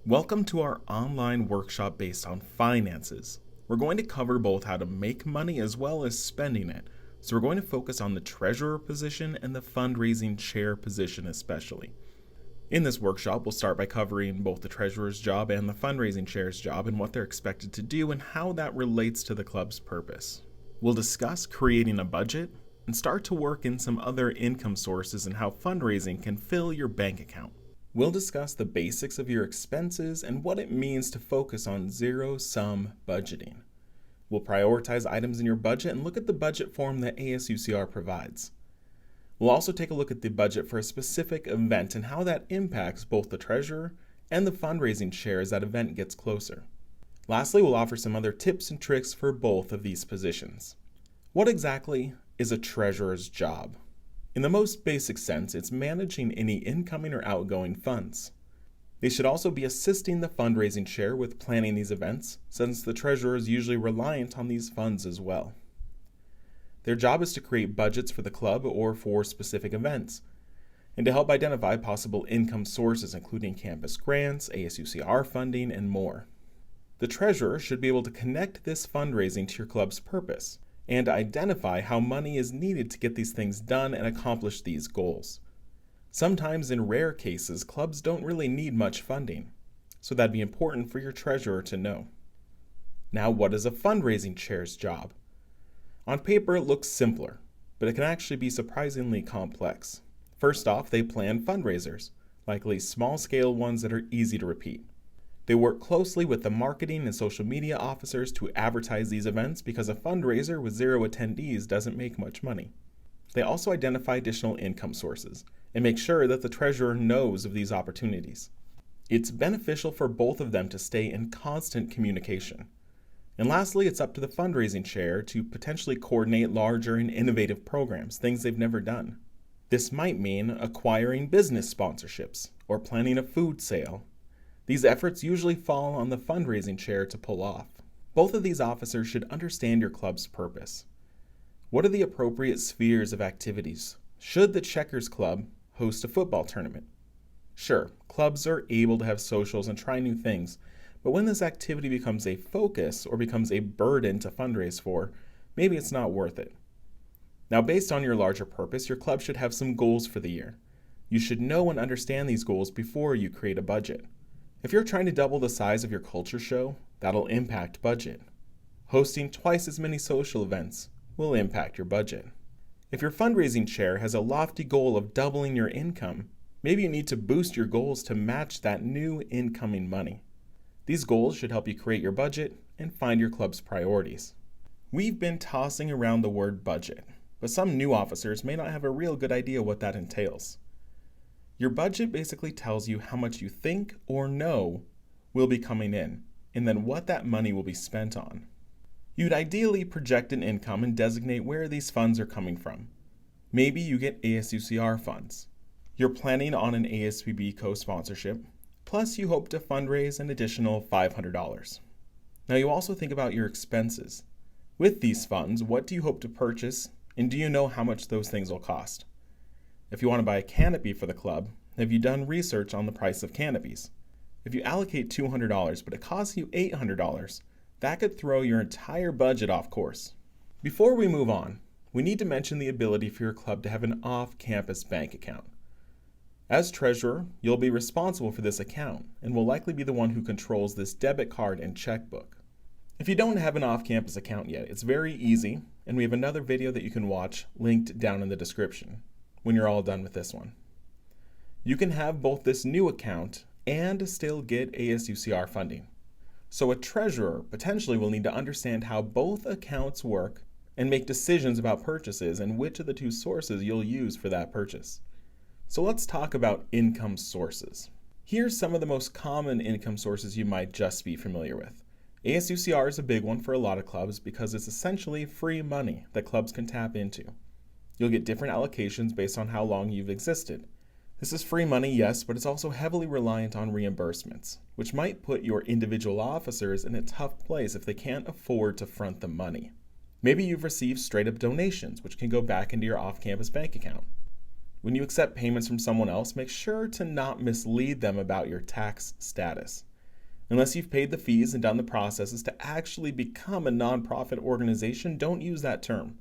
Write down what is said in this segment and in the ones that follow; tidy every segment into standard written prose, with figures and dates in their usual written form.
Welcome to our online workshop based on finances. We're going to cover both how to make money as well as spending it. So we're going to focus on the treasurer position and the fundraising chair position especially. In this workshop, we'll start by covering both the treasurer's job and the fundraising chair's job and what they're expected to do and how that relates to the club's purpose. We'll discuss creating a budget and start to work in some other income sources and how fundraising can fill your bank account. We'll discuss the basics of your expenses and what it means to focus on zero-sum budgeting. We'll prioritize items in your budget and look at the budget form that ASUCR provides. We'll also take a look at the budget for a specific event and how that impacts both the treasurer and the fundraising chair as that event gets closer. Lastly, we'll offer some other tips and tricks for both of these positions. What exactly is a treasurer's job? In the most basic sense, it's managing any incoming or outgoing funds. They should also be assisting the fundraising chair with planning these events, since the treasurer is usually reliant on these funds as well. Their job is to create budgets for the club or for specific events, and to help identify possible income sources including campus grants, ASUCR funding, and more. The treasurer should be able to connect this fundraising to your club's purpose, and identify how money is needed to get these things done and accomplish these goals. Sometimes in rare cases, clubs don't really need much funding, so that'd be important for your treasurer to know. Now, what is a fundraising chair's job? On paper, it looks simpler, but it can actually be surprisingly complex. First off, they plan fundraisers, likely small-scale ones that are easy to repeat. They work closely with the marketing and social media officers to advertise these events because a fundraiser with 0 attendees doesn't make much money. They also identify additional income sources and make sure that the treasurer knows of these opportunities. It's beneficial for both of them to stay in constant communication. And lastly, it's up to the fundraising chair to potentially coordinate larger and innovative programs, things they've never done. This might mean acquiring business sponsorships or planning a food sale. These efforts usually fall on the fundraising chair to pull off. Both of these officers should understand your club's purpose. What are the appropriate spheres of activities? Should the Checkers Club host a football tournament? Sure, clubs are able to have socials and try new things, but when this activity becomes a focus or becomes a burden to fundraise for, maybe it's not worth it. Now, based on your larger purpose, your club should have some goals for the year. You should know and understand these goals before you create a budget. If you're trying to double the size of your culture show, that'll impact budget. Hosting twice as many social events will impact your budget. If your fundraising chair has a lofty goal of doubling your income, maybe you need to boost your goals to match that new incoming money. These goals should help you create your budget and find your club's priorities. We've been tossing around the word budget, but some new officers may not have a real good idea what that entails. Your budget basically tells you how much you think or know will be coming in, and then what that money will be spent on. You'd ideally project an income and designate where these funds are coming from. Maybe you get ASUCR funds. You're planning on an ASPB co-sponsorship, plus you hope to fundraise an additional $500. Now you also think about your expenses. With these funds, what do you hope to purchase, and do you know how much those things will cost? If you want to buy a canopy for the club, have you done research on the price of canopies? If you allocate $200 but it costs you $800, that could throw your entire budget off course. Before we move on, we need to mention the ability for your club to have an off-campus bank account. As treasurer, you'll be responsible for this account and will likely be the one who controls this debit card and checkbook. If you don't have an off-campus account yet, it's very easy, and we have another video that you can watch linked down in the description when you're all done with this one. You can have both this new account and still get ASUCR funding. So a treasurer potentially will need to understand how both accounts work and make decisions about purchases and which of the two sources you'll use for that purchase. So let's talk about income sources. Here's some of the most common income sources you might just be familiar with. ASUCR is a big one for a lot of clubs because it's essentially free money that clubs can tap into. You'll get different allocations based on how long you've existed. This is free money, yes, but it's also heavily reliant on reimbursements, which might put your individual officers in a tough place if they can't afford to front the money. Maybe you've received straight-up donations, which can go back into your off-campus bank account. When you accept payments from someone else, make sure to not mislead them about your tax status. Unless you've paid the fees and done the processes to actually become a nonprofit organization, don't use that term.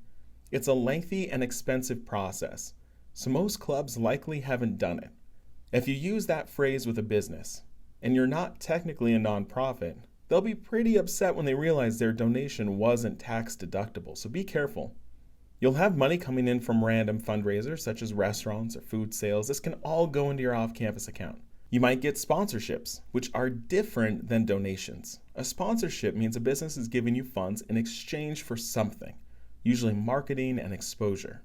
It's a lengthy and expensive process, so most clubs likely haven't done it. If you use that phrase with a business, and you're not technically a nonprofit, they'll be pretty upset when they realize their donation wasn't tax deductible, so be careful. You'll have money coming in from random fundraisers such as restaurants or food sales. This can all go into your off-campus account. You might get sponsorships, which are different than donations. A sponsorship means a business is giving you funds in exchange for something, usually marketing and exposure.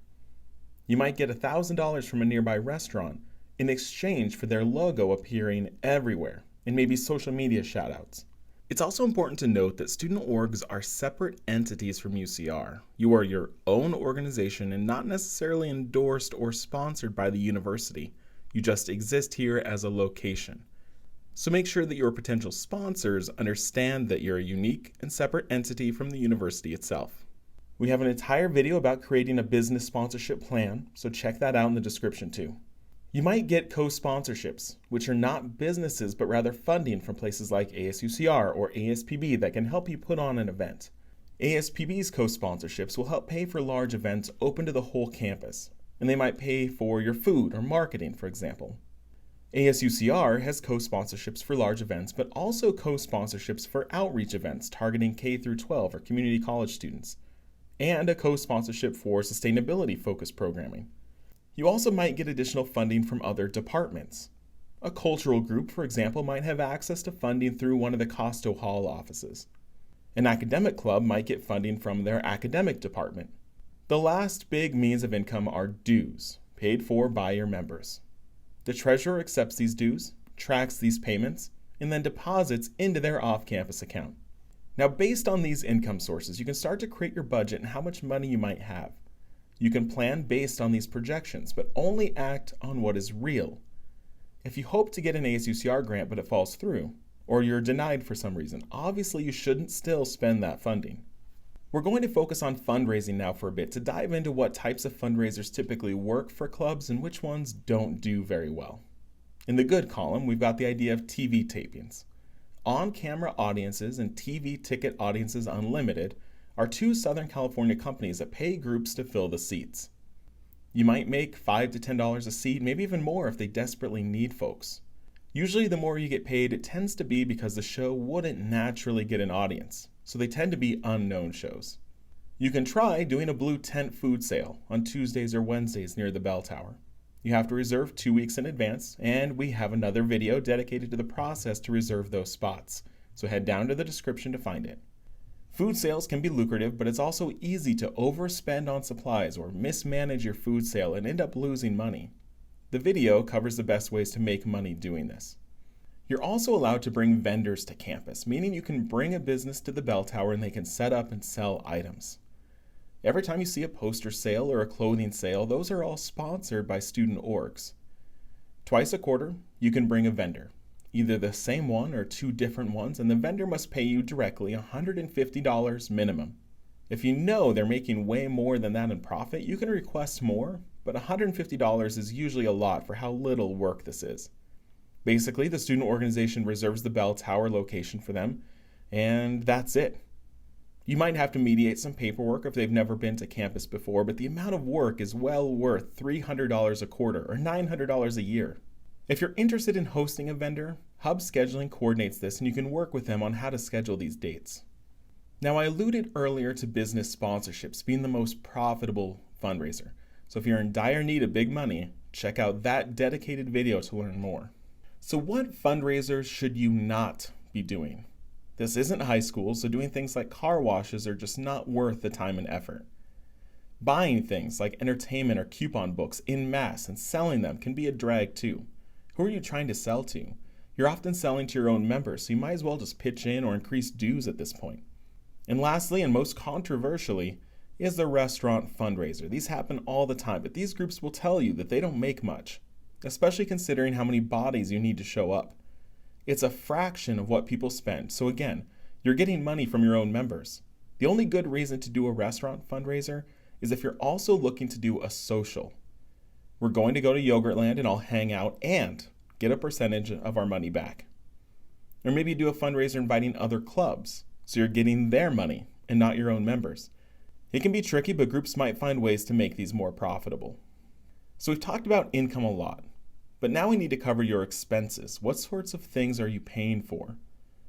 You might get $1,000 from a nearby restaurant in exchange for their logo appearing everywhere, and maybe social media shoutouts. It's also important to note that student orgs are separate entities from UCR. You are your own organization and not necessarily endorsed or sponsored by the university. You just exist here as a location. So make sure that your potential sponsors understand that you're a unique and separate entity from the university itself. We have an entire video about creating a business sponsorship plan, so check that out in the description too. You might get co-sponsorships, which are not businesses but rather funding from places like ASUCR or ASPB that can help you put on an event. ASPB's co-sponsorships will help pay for large events open to the whole campus, and they might pay for your food or marketing, for example. ASUCR has co-sponsorships for large events, but also co-sponsorships for outreach events targeting K-12 or community college students, and a co-sponsorship for sustainability-focused programming. You also might get additional funding from other departments. A cultural group, for example, might have access to funding through one of the Costo Hall offices. An academic club might get funding from their academic department. The last big means of income are dues, paid for by your members. The treasurer accepts these dues, tracks these payments, and then deposits into their off-campus account. Now, based on these income sources, you can start to create your budget and how much money you might have. You can plan based on these projections, but only act on what is real. If you hope to get an ASUCR grant but it falls through, or you're denied for some reason, obviously you shouldn't still spend that funding. We're going to focus on fundraising now for a bit to dive into what types of fundraisers typically work for clubs and which ones don't do very well. In the good column, we've got the idea of TV tapings. On-camera audiences and TV ticket audiences unlimited are two Southern California companies that pay groups to fill the seats. You might make $5 to $10 a seat, maybe even more if they desperately need folks. Usually the more you get paid, it tends to be because the show wouldn't naturally get an audience, so they tend to be unknown shows. You can try doing a blue tent food sale on Tuesdays or Wednesdays near the bell tower. You have to reserve 2 weeks in advance, and we have another video dedicated to the process to reserve those spots, so head down to the description to find it. Food sales can be lucrative, but it's also easy to overspend on supplies or mismanage your food sale and end up losing money. The video covers the best ways to make money doing this. You're also allowed to bring vendors to campus, meaning you can bring a business to the bell tower and they can set up and sell items. Every time you see a poster sale or a clothing sale, those are all sponsored by student orgs. Twice a quarter, you can bring a vendor, either the same one or two different ones, and the vendor must pay you directly $150 minimum. If you know they're making way more than that in profit, you can request more, but $150 is usually a lot for how little work this is. Basically, the student organization reserves the bell tower location for them, and that's it. You might have to mediate some paperwork if they've never been to campus before, but the amount of work is well worth $300 a quarter or $900 a year. If you're interested in hosting a vendor, Hub Scheduling coordinates this and you can work with them on how to schedule these dates. Now, I alluded earlier to business sponsorships being the most profitable fundraiser. So if you're in dire need of big money, check out that dedicated video to learn more. So what fundraisers should you not be doing? This isn't high school, so doing things like car washes are just not worth the time and effort. Buying things like entertainment or coupon books en masse and selling them can be a drag too. Who are you trying to sell to? You're often selling to your own members, so you might as well just pitch in or increase dues at this point. And lastly, and most controversially, is the restaurant fundraiser. These happen all the time, but these groups will tell you that they don't make much, especially considering how many bodies you need to show up. It's a fraction of what people spend, so again, you're getting money from your own members. The only good reason to do a restaurant fundraiser is if you're also looking to do a social. We're going to go to Yogurtland and I'll hang out and get a percentage of our money back. Or maybe you do a fundraiser inviting other clubs, so you're getting their money and not your own members. It can be tricky, but groups might find ways to make these more profitable. So we've talked about income a lot, but now we need to cover your expenses. What sorts of things are you paying for?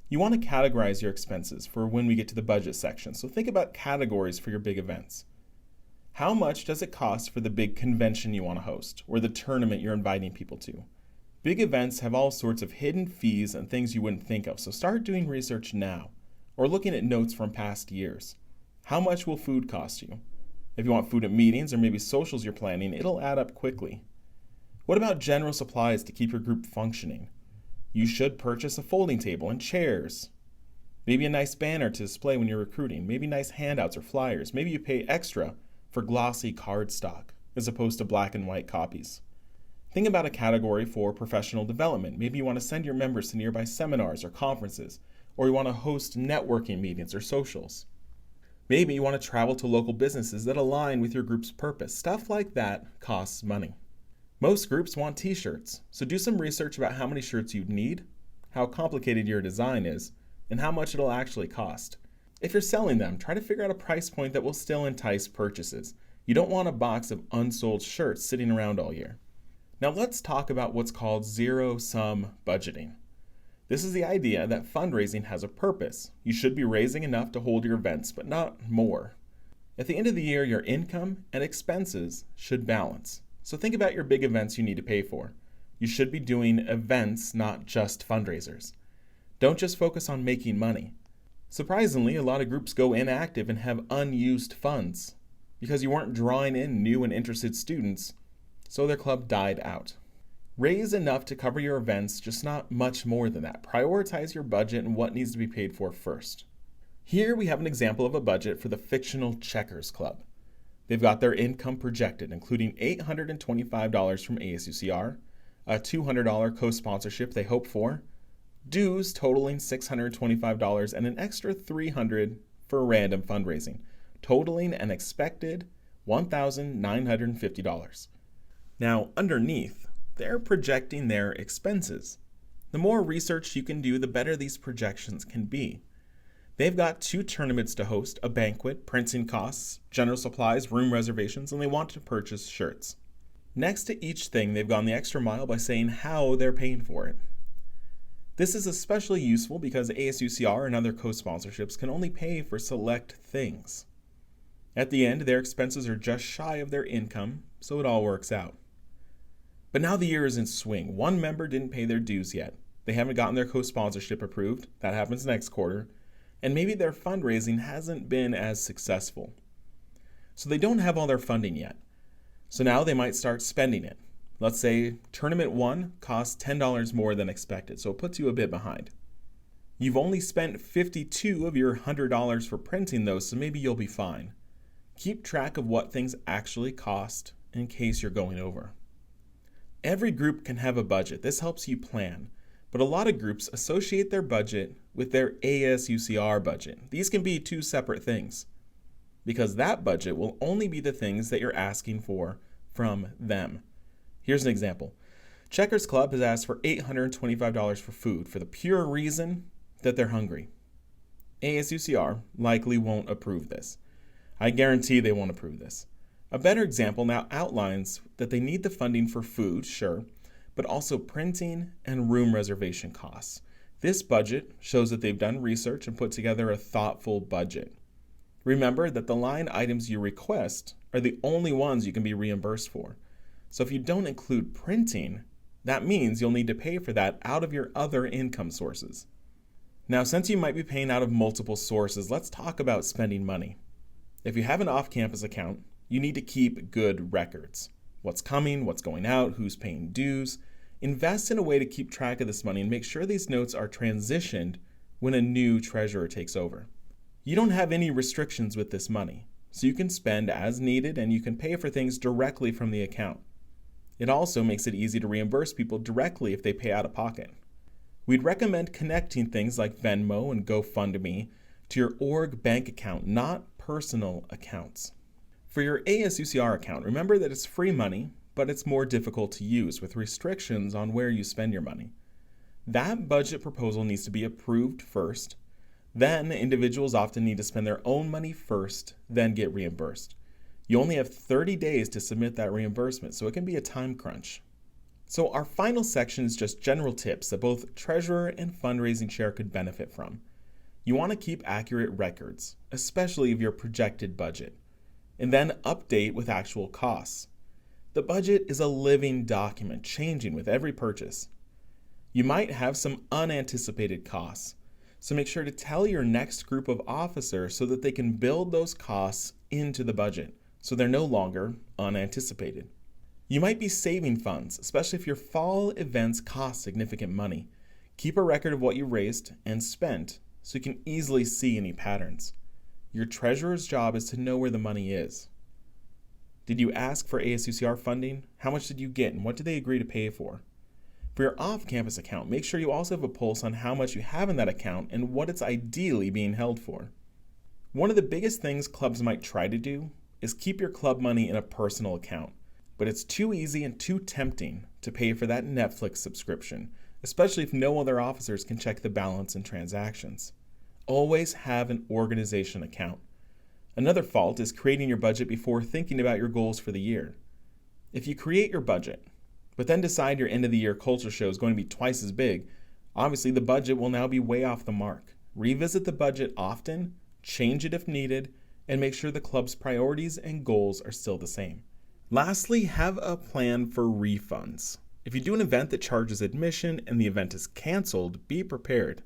You want to categorize your expenses for when we get to the budget section, so think about categories for your big events. How much does it cost for the big convention you want to host, or the tournament you're inviting people to? Big events have all sorts of hidden fees and things you wouldn't think of, so start doing research now, or looking at notes from past years. How much will food cost you? If you want food at meetings or maybe socials you're planning, it'll add up quickly. What about general supplies to keep your group functioning? You should purchase a folding table and chairs. Maybe a nice banner to display when you're recruiting, maybe nice handouts or flyers. Maybe you pay extra for glossy cardstock as opposed to black and white copies. Think about a category for professional development. Maybe you want to send your members to nearby seminars or conferences, or you want to host networking meetings or socials. Maybe you want to travel to local businesses that align with your group's purpose. Stuff like that costs money. Most groups want t-shirts, so do some research about how many shirts you'd need, how complicated your design is, and how much it'll actually cost. If you're selling them, try to figure out a price point that will still entice purchases. You don't want a box of unsold shirts sitting around all year. Now let's talk about what's called zero-sum budgeting. This is the idea that fundraising has a purpose. You should be raising enough to hold your events, but not more. At the end of the year, your income and expenses should balance. So think about your big events you need to pay for. You should be doing events, not just fundraisers. Don't just focus on making money. Surprisingly, a lot of groups go inactive and have unused funds because you weren't drawing in new and interested students, so their club died out. Raise enough to cover your events, just not much more than that. Prioritize your budget and what needs to be paid for first. Here we have an example of a budget for the fictional Checkers Club. They've got their income projected, including $825 from ASUCR, a $200 co-sponsorship they hope for, dues totaling $625, and an extra $300 for random fundraising, totaling an expected $1,950. Now, underneath, they're projecting their expenses. The more research you can do, the better these projections can be. They've got 2 tournaments to host, a banquet, printing costs, general supplies, room reservations, and they want to purchase shirts. Next to each thing, they've gone the extra mile by saying how they're paying for it. This is especially useful because ASUCR and other co-sponsorships can only pay for select things. At the end, their expenses are just shy of their income, so it all works out. But now the year is in swing. One member didn't pay their dues yet. They haven't gotten their co-sponsorship approved. That happens next quarter. And maybe their fundraising hasn't been as successful. So they don't have all their funding yet. So now they might start spending it. Let's say Tournament 1 costs $10 more than expected, so it puts you a bit behind. You've only spent $52 of your $100 for printing those, so maybe you'll be fine. Keep track of what things actually cost in case you're going over. Every group can have a budget. This helps you plan. But a lot of groups associate their budget with their ASUCR budget. These can be 2 separate things, because that budget will only be the things that you're asking for from them. Here's an example. Checkers Club has asked for $825 for food for the pure reason that they're hungry. ASUCR likely won't approve this. I guarantee they won't approve this. A better example now outlines that they need the funding for food, sure, but also printing and room reservation costs. This budget shows that they've done research and put together a thoughtful budget. Remember that the line items you request are the only ones you can be reimbursed for. So if you don't include printing, that means you'll need to pay for that out of your other income sources. Now, since you might be paying out of multiple sources, let's talk about spending money. If you have an off-campus account, you need to keep good records. What's coming, what's going out, who's paying dues. Invest in a way to keep track of this money and make sure these notes are transitioned when a new treasurer takes over. You don't have any restrictions with this money, so you can spend as needed and you can pay for things directly from the account. It also makes it easy to reimburse people directly if they pay out of pocket. We'd recommend connecting things like Venmo and GoFundMe to your org bank account, not personal accounts. For your ASUCR account, remember that it's free money, but it's more difficult to use with restrictions on where you spend your money. That budget proposal needs to be approved first. Then, individuals often need to spend their own money first, then get reimbursed. You only have 30 days to submit that reimbursement, so it can be a time crunch. So, our final section is just general tips that both treasurer and fundraising chair could benefit from. You want to keep accurate records, especially of your projected budget, and then update with actual costs. The budget is a living document, changing with every purchase. You might have some unanticipated costs, so make sure to tell your next group of officers so that they can build those costs into the budget, so they're no longer unanticipated. You might be saving funds, especially if your fall events cost significant money. Keep a record of what you raised and spent so you can easily see any patterns. Your treasurer's job is to know where the money is. Did you ask for ASUCR funding? How much did you get and what did they agree to pay for? For your off-campus account, make sure you also have a pulse on how much you have in that account and what it's ideally being held for. One of the biggest things clubs might try to do is keep your club money in a personal account. But it's too easy and too tempting to pay for that Netflix subscription, especially if no other officers can check the balance and transactions. Always have an organization account. Another fault is creating your budget before thinking about your goals for the year. If you create your budget, but then decide your end of the year culture show is going to be twice as big, obviously the budget will now be way off the mark. Revisit the budget often, change it if needed, and make sure the club's priorities and goals are still the same. Lastly, have a plan for refunds. If you do an event that charges admission and the event is canceled, be prepared.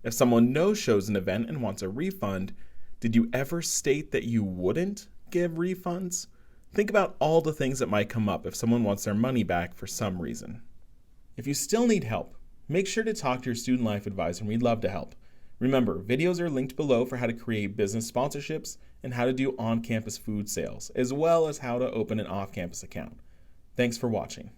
If someone no-shows an event and wants a refund, did you ever state that you wouldn't give refunds? Think about all the things that might come up if someone wants their money back for some reason. If you still need help, make sure to talk to your student life advisor and we'd love to help. Remember, videos are linked below for how to create business sponsorships and how to do on-campus food sales, as well as how to open an off-campus account. Thanks for watching.